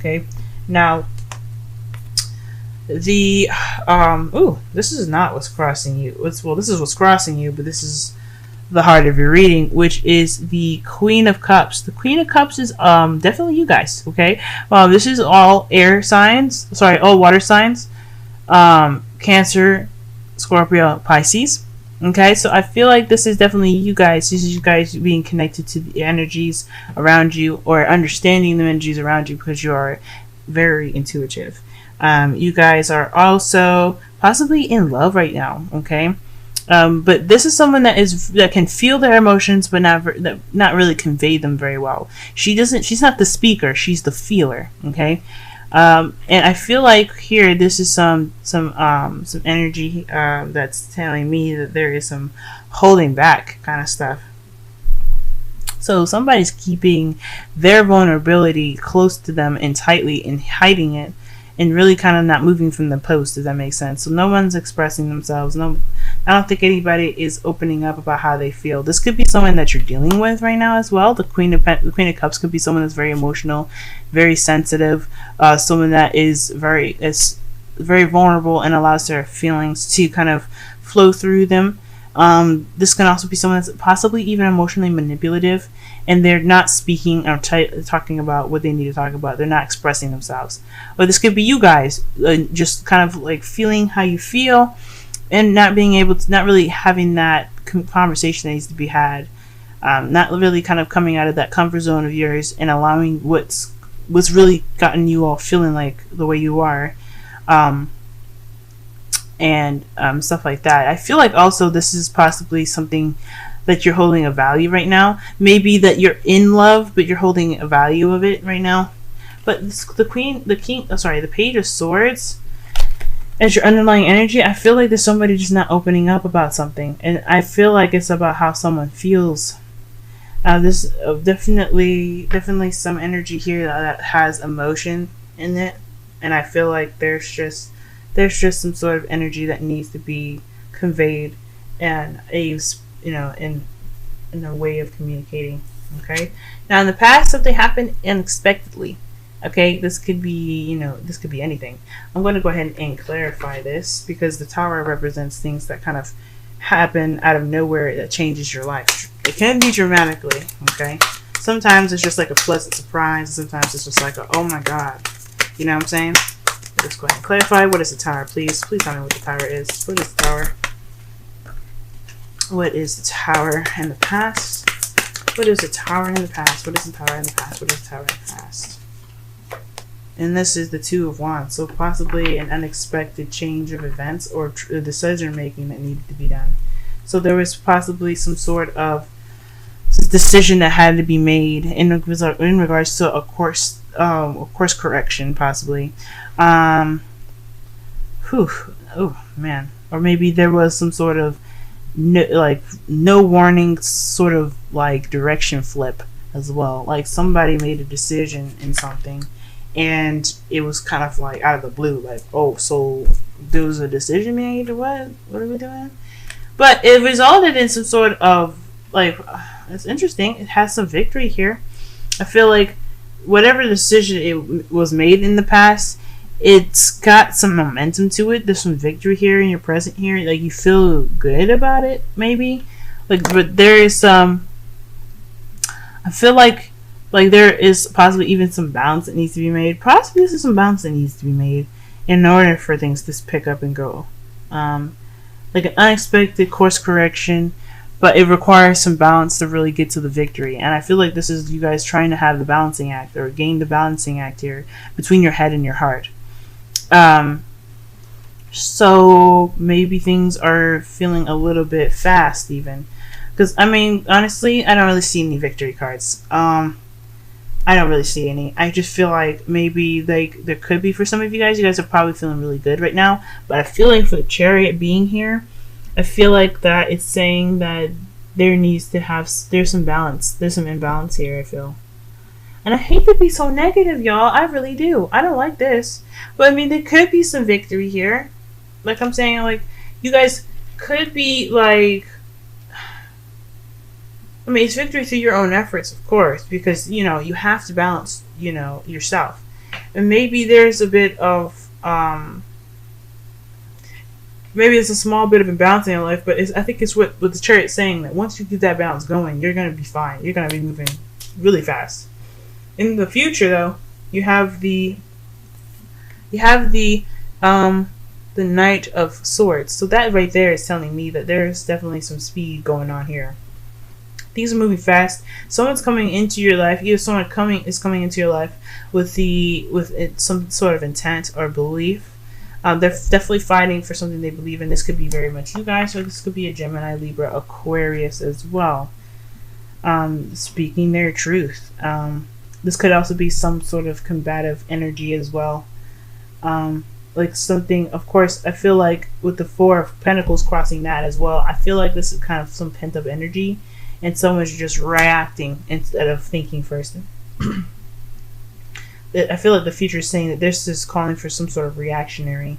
Okay, now the this is not what's crossing you. Well, this is what's crossing you, but this is the heart of your reading, which is the Queen of Cups. The Queen of Cups is definitely you guys. Okay, this is all air signs. Sorry, all water signs. Cancer, Scorpio, Pisces. Okay, so I feel like this is definitely you guys. This is you guys being connected to the energies around you, or understanding the energies around you, because you are very intuitive. You guys are also possibly in love right now. Okay, but this is someone that can feel their emotions, but not really convey them very well. She's not the speaker. She's the feeler. Okay. And I feel like here this is some energy that's telling me that there is some holding back kind of stuff. So somebody's keeping their vulnerability close to them and tightly and hiding it, and really kind of not moving from the post, if that makes sense. So no one's expressing themselves. No, I don't think anybody is opening up about how they feel. This could be someone that you're dealing with right now as well. The Queen of Cups could be someone that's very emotional, very sensitive, someone that is very vulnerable and allows their feelings to kind of flow through them. This can also be someone that's possibly even emotionally manipulative, and they're not speaking or talking about what they need to talk about. They're not expressing themselves. Or this could be you guys, just kind of like feeling how you feel, and not being able to, not really having that conversation that needs to be had. Not really kind of coming out of that comfort zone of yours and allowing what's really gotten you all feeling like the way you are. And stuff like that. I feel like also this is possibly something that you're holding a value right now. Maybe that you're in love, but you're holding a value of it right now. But the Page of Swords as your underlying energy, I feel like there's somebody just not opening up about something, and I feel like it's about how someone feels. There's definitely some energy here that has emotion in it, and I feel like there's just some sort of energy that needs to be conveyed, and in a way of communicating. Okay. Now in the past, something happened unexpectedly. Okay, this could be anything. I'm going to go ahead and clarify this, because the Tower represents things that kind of happen out of nowhere that changes your life. It can be dramatically. Okay. Sometimes it's just like a pleasant surprise. Sometimes it's just like oh my god. You know what I'm saying? Let's go ahead and clarify. What is the Tower, please? Please tell me what the Tower is. What is the Tower? What is the Tower in the past? What is the Tower in the past? What is the Tower in the past? What is the Tower in the past? And this is the Two of Wands. So possibly an unexpected change of events or decision making that needed to be done. So there was possibly some sort of decision that had to be made in regards to a course correction, possibly. Oh man. Or maybe there was some sort of no warning sort of like direction flip as well. Like somebody made a decision in something, and it was kind of like out of the blue, like, oh, so there was a decision made, or what are we doing? But it resulted in some sort of it's interesting. It has some victory here. I feel like whatever decision it was made in the past, it's got some momentum to it. There's some victory here in your present here. Like you feel good about it, maybe. But there is some. I feel like there is possibly even some balance that needs to be made. Possibly this is some balance that needs to be made in order for things to pick up and go. Like an unexpected course correction, but it requires some balance to really get to the victory. And I feel like this is you guys trying to have the balancing act, or gain the balancing act here between your head and your heart. So maybe things are feeling a little bit fast even. Because, I mean, honestly, I don't really see any victory cards. I don't really see any. I just feel like maybe there could be for some of you guys. You guys are probably feeling really good right now. But I feel like for the Chariot being here, I feel like that it's saying that there's some balance. There's some imbalance here, I feel. And I hate to be so negative, y'all. I really do. I don't like this. But, I mean, there could be some victory here. Like I'm saying, like, you guys could be, like... I mean, it's victory through your own efforts, of course, because, you know, you have to balance, you know, yourself. And maybe there's a bit of maybe it's a small bit of imbalance in your life, but I think it's what the Chariot's saying, that once you get that balance going, you're going to be fine. You're going to be moving really fast. In the future, though, you have the Knight of Swords. So that right there is telling me that there's definitely some speed going on here. Things are moving fast. Someone's coming into your life. Either someone is coming into your life with some sort of intent or belief. They're definitely fighting for something they believe in. This could be very much you guys, or this could be a Gemini, Libra, Aquarius as well. Speaking their truth. This could also be some sort of combative energy as well. Like something, of course, I feel like with the Four of Pentacles crossing that as well, I feel like this is kind of some pent-up energy, and someone's just reacting instead of thinking first. I feel like the future is saying that this is calling for some sort of reactionary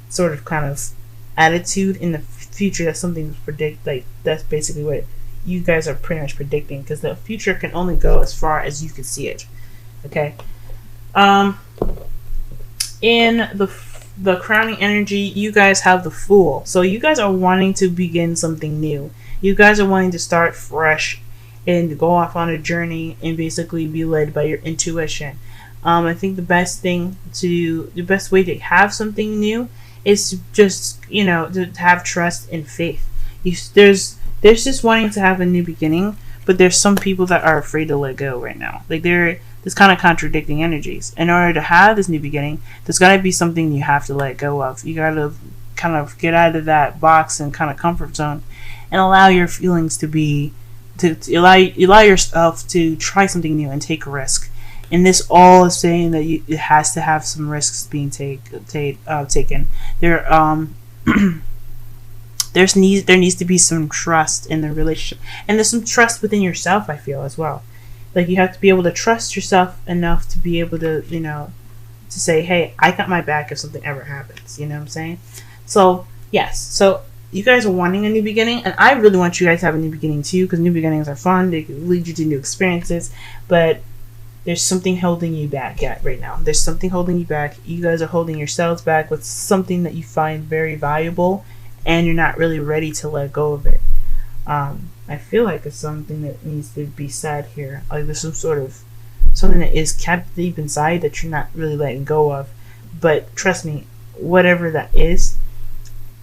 sort of kind of attitude in the future. That's something to like that's basically what you guys are pretty much predicting, because the future can only go as far as you can see it. Okay. In the crowning energy, you guys have the Fool. So you guys are wanting to begin something new. You guys are wanting to start fresh and go off on a journey and basically be led by your intuition. I think the best way to have something new is to just, to have trust and faith. There's just wanting to have a new beginning, but there's some people that are afraid to let go right now. Like there's kind of contradicting energies. In order to have this new beginning, there's got to be something you have to let go of. You got to kind of get out of that box and kind of comfort zone and allow your feelings to allow yourself to try something new and take a risk. And this all is saying that it has to have some risks being taken. There needs to be some trust in the relationship, and there's some trust within yourself, I feel, as well. Like you have to be able to trust yourself enough to be able to, to say, hey, I got my back if something ever happens. You know what I'm saying? So yes, so you guys are wanting a new beginning, and I really want you guys to have a new beginning too, because new beginnings are fun. They can lead you to new experiences, but there's something holding you back right now. There's something holding you back. You guys are holding yourselves back with something that you find very valuable, and you're not really ready to let go of it. I feel like it's something that needs to be said here. Like there's some sort of something that is kept deep inside that you're not really letting go of. But trust me, whatever that is,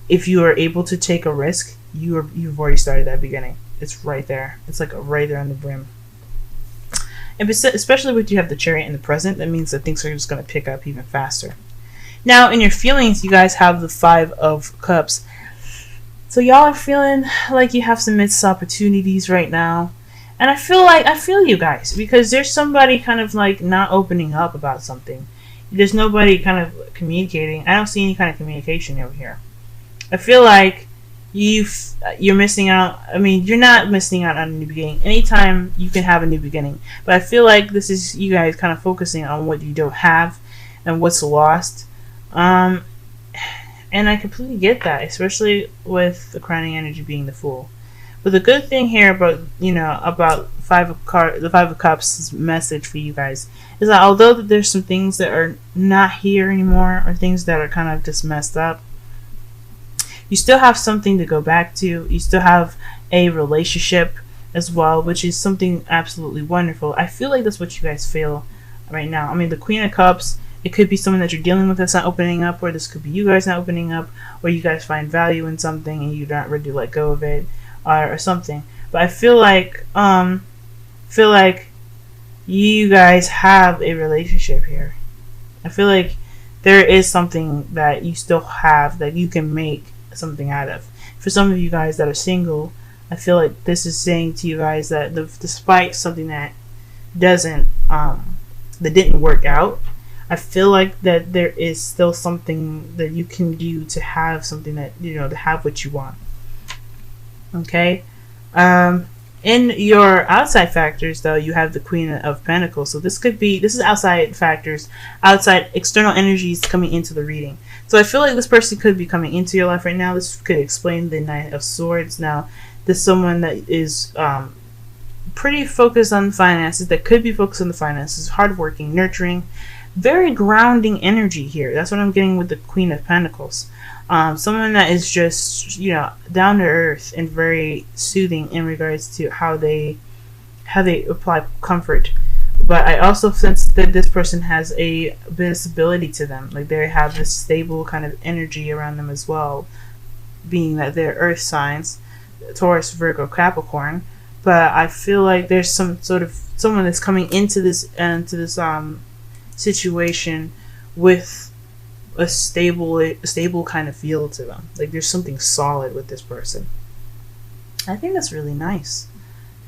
if you are able to take a risk, you've already started that beginning. It's right there. It's like right there on the brim. And especially when you have the Chariot in the present, that means that things are just going to pick up even faster. Now, in your feelings, you guys have the Five of Cups. So y'all are feeling like you have some missed opportunities right now. And I feel you guys, because there's somebody kind of like not opening up about something. There's nobody kind of communicating. I don't see any kind of communication over here. I feel like you're missing out. I mean, you're not missing out on a new beginning. Anytime you can have a new beginning. But I feel like this is you guys kind of focusing on what you don't have and what's lost. And I completely get that, especially with the crowning energy being the Fool. But the good thing here about the Five of Cups' message for you guys is that although there's some things that are not here anymore, or things that are kind of just messed up, you still have something to go back to. You still have a relationship as well, which is something absolutely wonderful. I feel like that's what you guys feel right now. I mean, the Queen of Cups, it could be someone that you're dealing with that's not opening up, or this could be you guys not opening up, or you guys find value in something and you're not ready to let go of it, or something. But I feel like you guys have a relationship here. I feel like there is something that you still have that you can make something out of. For some of you guys that are single, I feel like this is saying to you guys that despite something that didn't work out, I feel like that there is still something that you can do to have something that, to have what you want. Okay? In your outside factors, though, you have the Queen of Pentacles. So this is outside factors, outside external energies coming into the reading. So I feel like this person could be coming into your life right now. This could explain the Knight of Swords. Now, there's someone that is pretty focused on finances, that could be focused on the finances, hardworking, nurturing. very grounding energy here. That's what I'm getting with the Queen of Pentacles. Someone that is just, down to earth and very soothing in regards to how they apply comfort. But I also sense that this person has a bit of stability to them. Like they have this stable kind of energy around them as well, being that they're earth signs, Taurus, Virgo, Capricorn. But I feel like there's some sort of someone that's coming into this situation with a stable kind of feel to them. Like there's something solid with this person. I think that's really nice,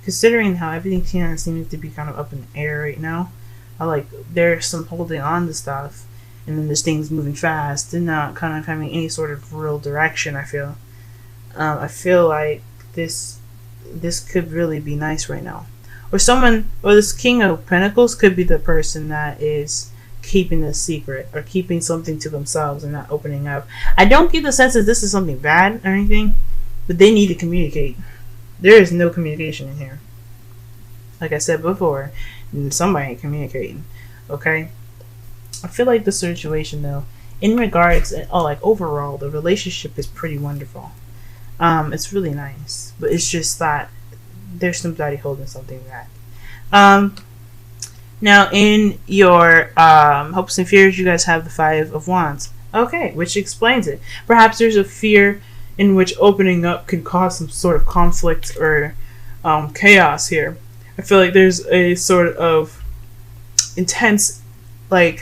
considering how everything seems to be kind of up in the air right now. I like there's some holding on to stuff, and then there's things moving fast and not kind of having any sort of real direction. I feel like this could really be nice right now. Or this King of Pentacles could be the person that is keeping a secret or keeping something to themselves and not opening up. I don't get the sense that this is something bad or anything, but they need to communicate. There is no communication in here. Like I said before, somebody ain't communicating. Okay? I feel like the situation though, in regards, overall, the relationship is pretty wonderful. It's really nice, but it's just that there's somebody holding something back. Now in your hopes and fears, you guys have the Five of Wands. Okay, which explains it. Perhaps there's a fear in which opening up can cause some sort of conflict or chaos here. I feel like there's a sort of intense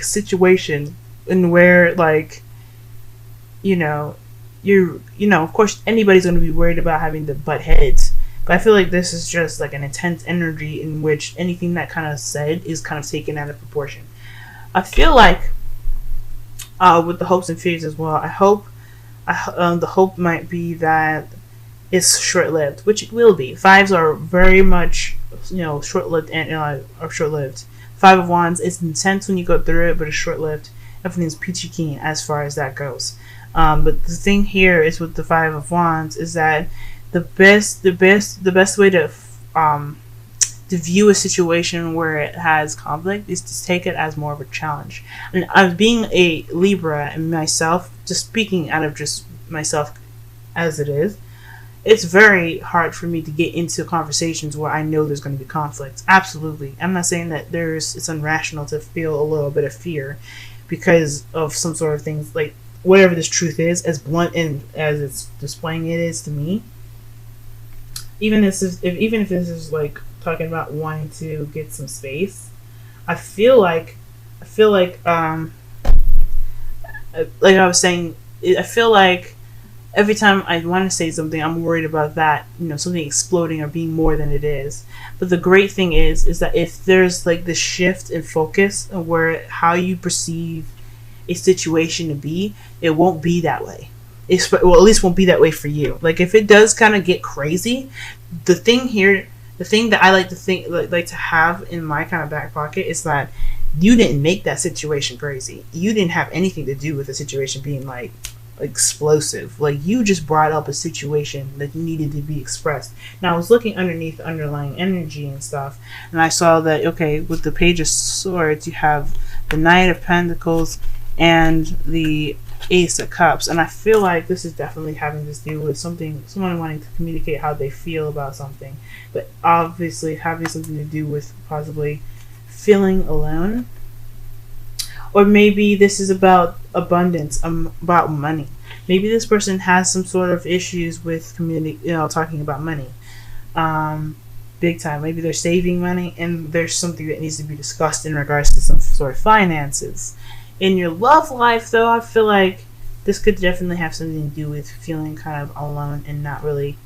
situation in where of course anybody's going to be worried about having to butt heads, but I feel like this is just like an intense energy in which anything that kind of said is kind of taken out of proportion. I feel like with the hopes and fears as well, the hope might be that it's short-lived, which it will be. Fives are very much short-lived and are short-lived. Five of Wands is intense when you go through it, but it's short-lived. Everything's peachy keen as far as that goes. But the thing here is with the Five of Wands is that the best way to view a situation where it has conflict is to take it as more of a challenge. And as being a Libra and myself, just speaking out of just myself as it is, it's very hard for me to get into conversations where I know there's going to be conflict. Absolutely. I'm not saying that it's unrational to feel a little bit of fear because of some sort of things, like whatever this truth is, as blunt and as it's displaying it is to me. Even if this is like talking about wanting to get some space, I feel like I was saying, I feel like every time I want to say something, I'm worried about that, something exploding or being more than it is. But the great thing is that if there's like this shift in focus of where how you perceive a situation to be, it won't be that way. At least won't be that way for you. Like if it does kind of get crazy, the thing that I like to have in my kind of back pocket is that you didn't make that situation crazy. You didn't have anything to do with the situation being like explosive. Like you just brought up a situation that needed to be expressed. Now I was looking underneath the underlying energy and stuff, and I saw that with the Page of Swords you have the Knight of Pentacles and the Ace of Cups, and I feel like this is definitely having to do with someone wanting to communicate how they feel about something, but obviously having something to do with possibly feeling alone. Or maybe this is about abundance, about money. Maybe this person has some sort of issues with talking about money, big time. Maybe they're saving money, and there's something that needs to be discussed in regards to some sort of finances. In your love life, though, I feel like this could definitely have something to do with feeling kind of alone and not really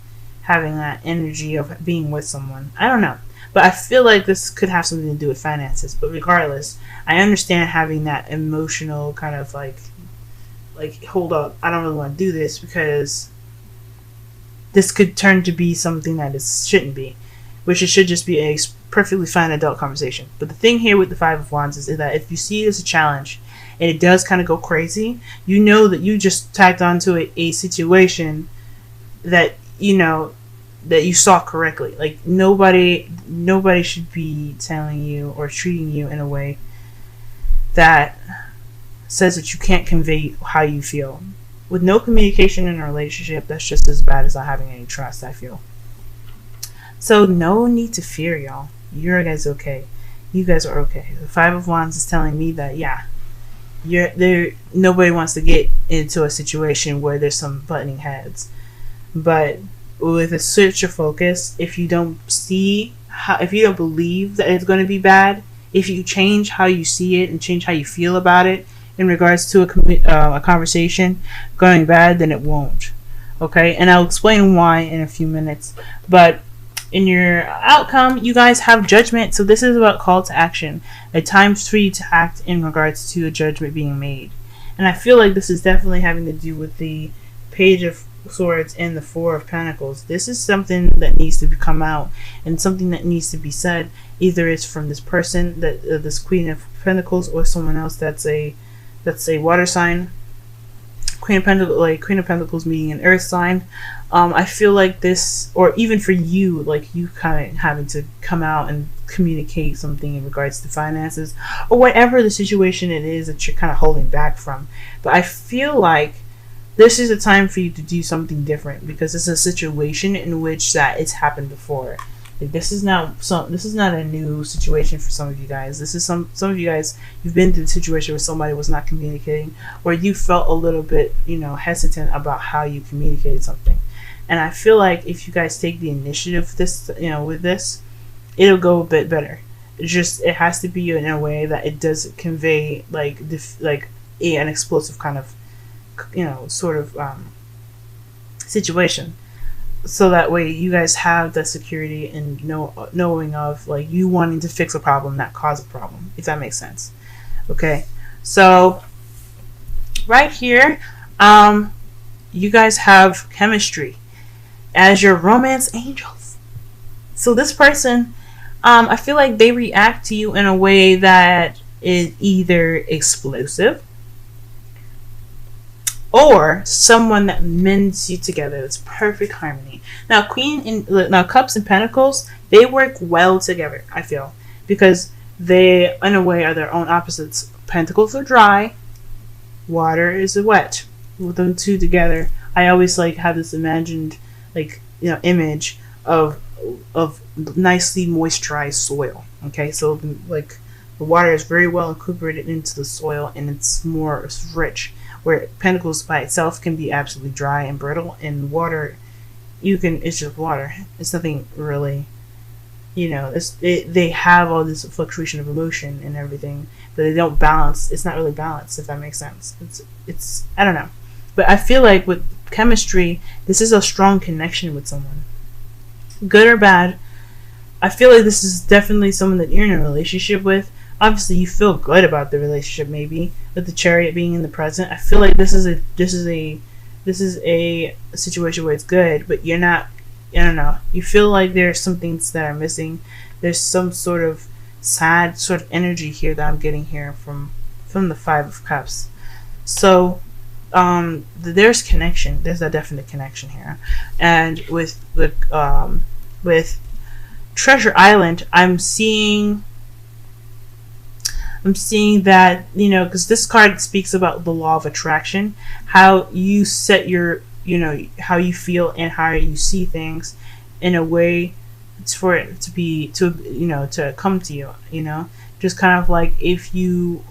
having that energy of being with someone. I don't know. But I feel like this could have something to do with finances. But regardless, I understand having that emotional kind of like hold up, I don't really want to do this, because this could turn to be something that it shouldn't be, which it should just be a perfectly fine adult conversation. But the thing here with the Five of Wands is that if you see it as a challenge and it does kind of go crazy, you know that you just tacked onto a situation that that you saw correctly. Like nobody should be telling you or treating you in a way that says that you can't convey how you feel. With no communication in a relationship, that's just as bad as not having any trust, I feel. So no need to fear, y'all. You guys okay. You guys are okay. The Five of Wands is telling me that, yeah, you're there. Nobody wants to get into a situation where there's some butting heads. But with a switch of focus, if you don't believe that it's going to be bad, if you change how you see it and change how you feel about it in regards to a conversation going bad, then it won't. Okay, and I'll explain why in a few minutes. But in your outcome, you guys have judgment. So this is about call to action. A time for you to act in regards to a judgment being made. And I feel like this is definitely having to do with the Page of Swords and the Four of Pentacles. This is something that needs to come out and something that needs to be said. Either it's from this person, this Queen of Pentacles, or someone else that's a water sign. Queen of Pentacles meeting an earth sign. I feel like this, or even for you, like you kind of having to come out and communicate something in regards to finances, or whatever the situation it is that you're kind of holding back from. But I feel like this is a time for you to do something different, because it's a situation in which that it's happened before. Like, this is not a new situation for some of you guys. This is some of you guys, you've been through a situation where somebody was not communicating, or you felt a little bit, hesitant about how you communicated something. And I feel like if you guys take the initiative with this, it'll go a bit better. It has to be in a way that it doesn't convey an explosive kind of situation. So that way you guys have the security and knowing of like you wanting to fix a problem, not cause a problem, if that makes sense. Okay, so right here, you guys have chemistry as your romance angels. So this person, I feel like they react to you in a way that is either explosive or someone that mends you together. It's perfect harmony. Now, Cups and Pentacles, they work well together, I feel, because they, in a way, are their own opposites. Pentacles are dry, water is wet. With them two together, I always have this imagined image of nicely moisturized soil. Okay, so the water is very well incorporated into the soil, and it's rich. Where Pentacles by itself can be absolutely dry and brittle, and water, it's just water. It's nothing really, they have all this fluctuation of emotion and everything, but they don't balance. It's not really balanced, if that makes sense. It's I don't know. But I feel like with chemistry, this is a strong connection with someone. Good or bad, I feel like this is definitely someone that you're in a relationship with. Obviously, you feel good about the relationship, maybe, with the Chariot being in the present. I feel like this is a situation where it's good, but you're not. I don't know. You feel like there's some things that are missing. There's some sort of sad sort of energy here that I'm getting here from the Five of Cups. So, there's connection. There's a definite connection here, and with Treasure Island, I'm seeing that, because this card speaks about the law of attraction, how you set your, how you feel and how you see things in a way for it to come to you, just kind of like if you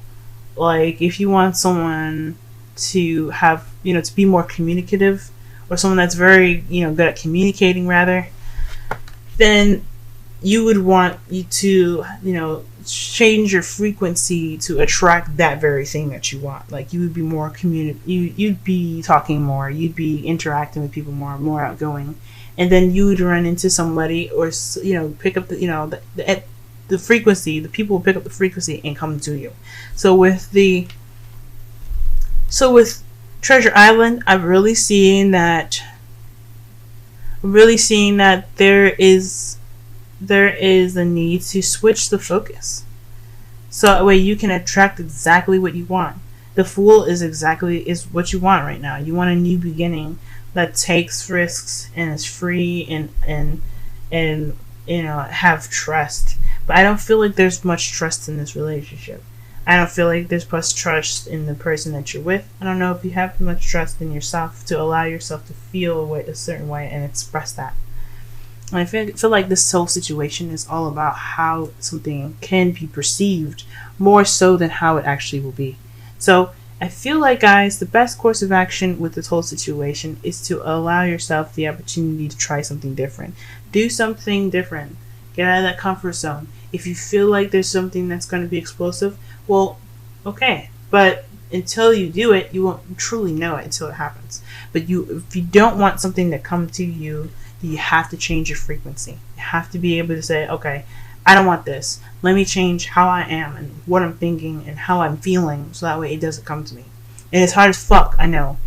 want someone to have, to be more communicative, or someone that's very, good at communicating rather, then you would want you to, change your frequency to attract that very thing that you want. Like, you would be more you'd be talking more, you'd be interacting with people more outgoing, and then you would run into somebody, or pick up the frequency. The people will pick up the frequency and come to you. So with Treasure Island, I'm really seeing that there is a need to switch the focus, so that way you can attract exactly what you want. The Fool is what you want right now. You want a new beginning that takes risks and is free and have trust. But I don't feel like there's much trust in this relationship. I don't feel like there's much trust in the person that you're with. I don't know if you have much trust in yourself to allow yourself to feel a certain way and express that. And I feel like this whole situation is all about how something can be perceived more so than how it actually will be. So I feel like, guys, the best course of action with this whole situation is to allow yourself the opportunity to try something different. Do something different. Get out of that comfort zone. If you feel like there's something that's going to be explosive, well, okay. But until you do it, you won't truly know it until it happens. But if you don't want something to come to you, you have to change your frequency. You have to be able to say, okay, I don't want this. Let me change how I am and what I'm thinking and how I'm feeling so that way it doesn't come to me. And it's hard as fuck, I know.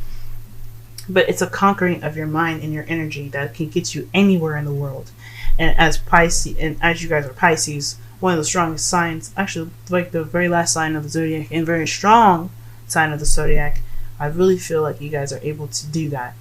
But it's a conquering of your mind and your energy that can get you anywhere in the world. And as Pisces, and as you guys are Pisces, one of the strongest signs, actually like the very last sign of the zodiac and very strong sign of the zodiac, I really feel like you guys are able to do that.